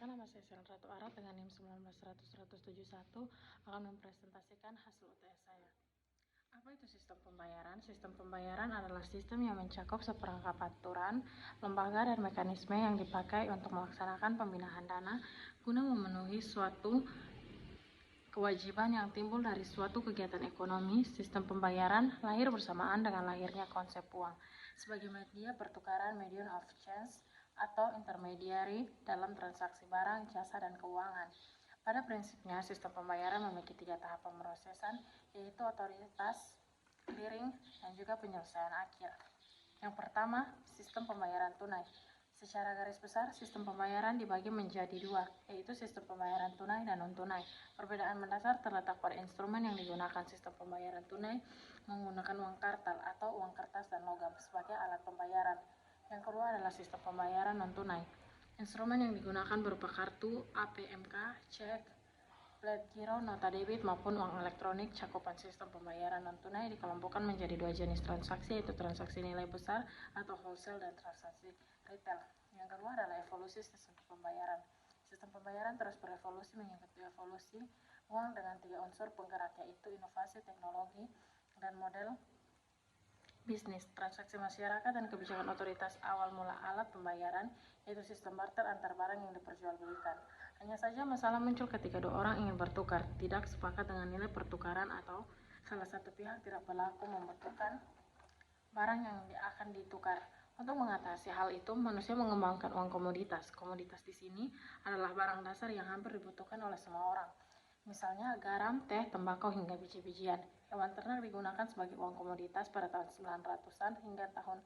Perkenalkan, nama saya Sel Ratu Arat dengan NIM 1900-171 akan mempresentasikan hasil UTS saya. Apa itu sistem pembayaran? Sistem pembayaran adalah sistem yang mencakup seperangkat aturan, lembaga, dan mekanisme yang dipakai untuk melaksanakan pembinaan dana guna memenuhi suatu kewajiban yang timbul dari suatu kegiatan ekonomi. Sistem pembayaran lahir bersamaan dengan lahirnya konsep uang sebagai media pertukaran, medium of exchange, atau intermediary dalam transaksi barang, jasa, dan keuangan. Pada prinsipnya, sistem pembayaran memiliki 3 tahap pemrosesan, yaitu otoritas, clearing, dan juga penyelesaian akhir. Yang pertama, sistem pembayaran tunai. Secara garis besar, sistem pembayaran dibagi menjadi 2, yaitu sistem pembayaran tunai dan non-tunai. Perbedaan mendasar terletak pada instrumen yang digunakan. Sistem pembayaran tunai menggunakan uang kartal atau uang kertas dan logam sebagai alat pembayaran. Yang kedua adalah sistem pembayaran non-tunai. Instrumen yang digunakan berupa kartu, APMK, cek, plat giro, nota debit, maupun uang elektronik. Cakupan sistem pembayaran non-tunai dikelompokkan menjadi 2 jenis transaksi, yaitu transaksi nilai besar atau wholesale dan transaksi retail. Yang kedua adalah evolusi sistem pembayaran. Sistem pembayaran terus berevolusi mengikuti evolusi uang dengan 3 unsur penggerak, yaitu inovasi, teknologi, dan model bisnis, transaksi masyarakat, dan kebijakan otoritas. Awal mula alat pembayaran yaitu sistem barter antar barang yang diperjualbelikan. Hanya saja masalah muncul ketika 2 orang ingin bertukar, tidak sepakat dengan nilai pertukaran, atau salah satu pihak tidak berlaku membutuhkan barang yang akan ditukar. Untuk mengatasi hal itu, manusia mengembangkan uang komoditas. Komoditas di sini adalah barang dasar yang hampir dibutuhkan oleh semua orang. Misalnya garam, teh, tembakau, hingga biji-bijian. Hewan ternak digunakan sebagai uang komoditas pada tahun 900-an hingga tahun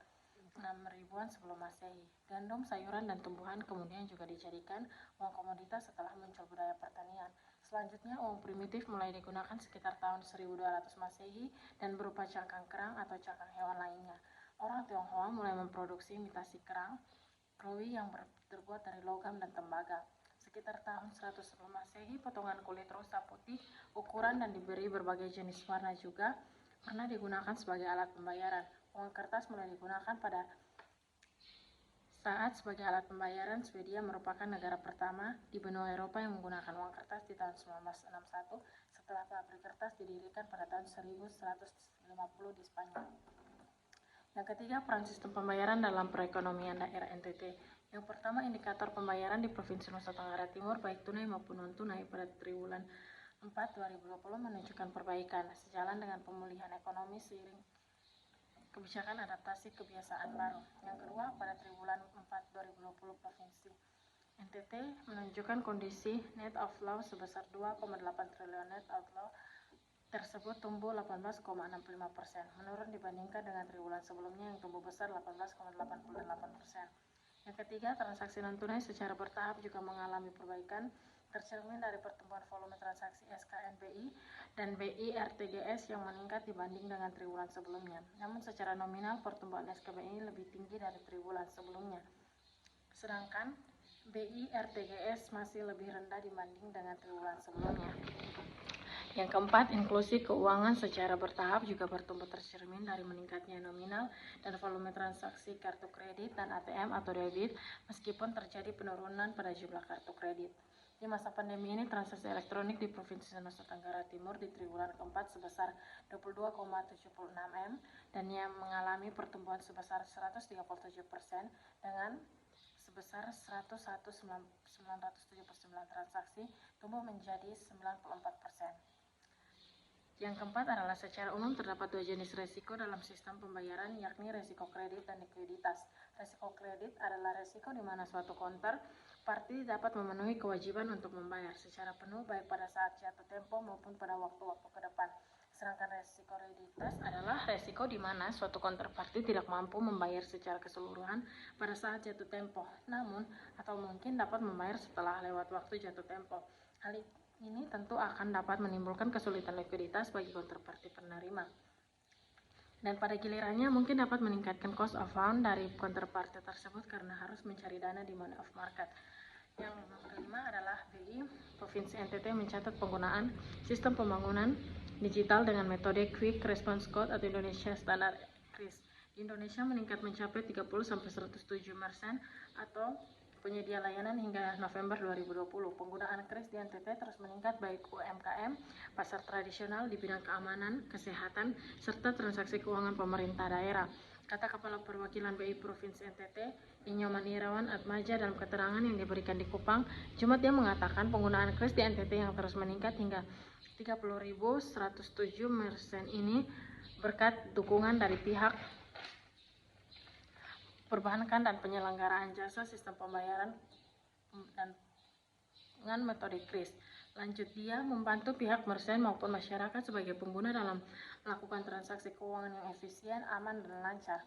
6000-an sebelum Masehi. Gandum, sayuran, dan tumbuhan kemudian juga dijadikan uang komoditas setelah muncul budaya pertanian. Selanjutnya, uang primitif mulai digunakan sekitar tahun 1200 Masehi dan berupa cangkang kerang atau cangkang hewan lainnya. Orang Tionghoa mulai memproduksi imitasi kerang, krowi yang terbuat dari logam dan tembaga. Sekitar tahun 100 sebelum Masehi, potongan kulit rusa putih ukuran dan diberi berbagai jenis warna juga pernah digunakan sebagai alat pembayaran. Uang kertas mulai digunakan pada saat sebagai alat pembayaran. Swedia merupakan negara pertama di benua Eropa yang menggunakan uang kertas di tahun 1961 setelah pabrik kertas didirikan pada tahun 1150 di Spanyol. Yang ketiga, peran sistem pembayaran dalam perekonomian daerah NTT. Yang pertama, indikator pembayaran di Provinsi Nusa Tenggara Timur, baik tunai maupun non-tunai, pada triwulan 4 2020 menunjukkan perbaikan sejalan dengan pemulihan ekonomi seiring kebijakan adaptasi kebiasaan baru. Yang kedua, pada triwulan 4 2020 Provinsi NTT menunjukkan kondisi net outflow sebesar 2,8 triliun. Net outflow tersebut tumbuh 18,65%, menurun dibandingkan dengan triwulan sebelumnya yang tumbuh besar 18,88%. Yang ketiga, transaksi non-tunai secara bertahap juga mengalami perbaikan, tercermin dari pertumbuhan volume transaksi SKNBI dan BI RTGS yang meningkat dibanding dengan triwulan sebelumnya. Namun secara nominal, pertumbuhan SKBI lebih tinggi dari triwulan sebelumnya, sedangkan BI RTGS masih lebih rendah dibanding dengan triwulan sebelumnya. Yang keempat, inklusi keuangan secara bertahap juga bertumbuh, tercermin dari meningkatnya nominal dan volume transaksi kartu kredit dan ATM atau debit, meskipun terjadi penurunan pada jumlah kartu kredit. Di masa pandemi ini, transaksi elektronik di Provinsi Nusa Tenggara Timur di triwulan keempat sebesar 22,76 M dan yang mengalami pertumbuhan sebesar 137% dengan sebesar 101.979 transaksi, tumbuh menjadi 94%. Yang keempat adalah secara umum terdapat 2 jenis resiko dalam sistem pembayaran, yakni resiko kredit dan likuiditas. Resiko kredit adalah resiko di mana suatu counterparty dapat memenuhi kewajiban untuk membayar secara penuh baik pada saat jatuh tempo maupun pada waktu-waktu ke depan. Sedangkan resiko likuiditas adalah resiko di mana suatu counterparty tidak mampu membayar secara keseluruhan pada saat jatuh tempo, namun atau mungkin dapat membayar setelah lewat waktu jatuh tempo. Hal ini tentu akan dapat menimbulkan kesulitan likuiditas bagi counterparty penerima, dan pada gilirannya mungkin dapat meningkatkan cost of fund dari counterparty tersebut karena harus mencari dana di money of market. Yang kelima adalah BI Provinsi NTT mencatat penggunaan sistem pembangunan digital dengan metode Quick Response Code atau Indonesia Standard CRIS. Di Indonesia meningkat mencapai 30-107% atau penyedia layanan hingga November 2020. Penggunaan kris di NTT terus meningkat baik UMKM, pasar tradisional di bidang keamanan, kesehatan, serta transaksi keuangan pemerintah daerah. Kata Kepala Perwakilan BI Provinsi NTT, Inyoman Irawan Atmaja dalam keterangan yang diberikan di Kupang, Jumat dia mengatakan penggunaan kris di NTT yang terus meningkat hingga 30.107 merchant ini berkat dukungan dari pihak perbankan dan penyelenggaraan jasa sistem pembayaran dan dengan metode kris. Lanjut, dia membantu pihak merchant maupun masyarakat sebagai pengguna dalam melakukan transaksi keuangan yang efisien, aman, dan lancar.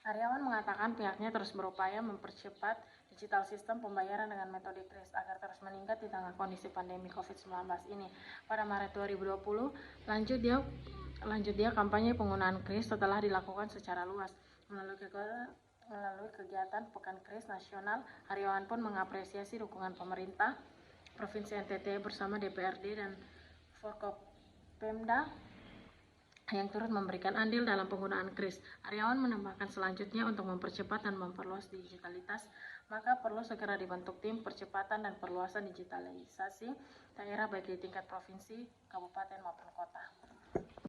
Aryawan mengatakan pihaknya terus berupaya mempercepat digital sistem pembayaran dengan metode kris agar terus meningkat di tengah kondisi pandemi COVID-19 ini. Pada Maret 2020, lanjut dia kampanye penggunaan kris setelah dilakukan secara luas. Melalui kegiatan Pekan Kris Nasional, Aryawan pun mengapresiasi dukungan pemerintah Provinsi NTT bersama DPRD dan Forkopimda yang turut memberikan andil dalam penggunaan kris. Aryawan menambahkan selanjutnya untuk mempercepat dan memperluas digitalitas, maka perlu segera dibentuk tim percepatan dan perluasan digitalisasi daerah baik di tingkat provinsi, kabupaten maupun kota.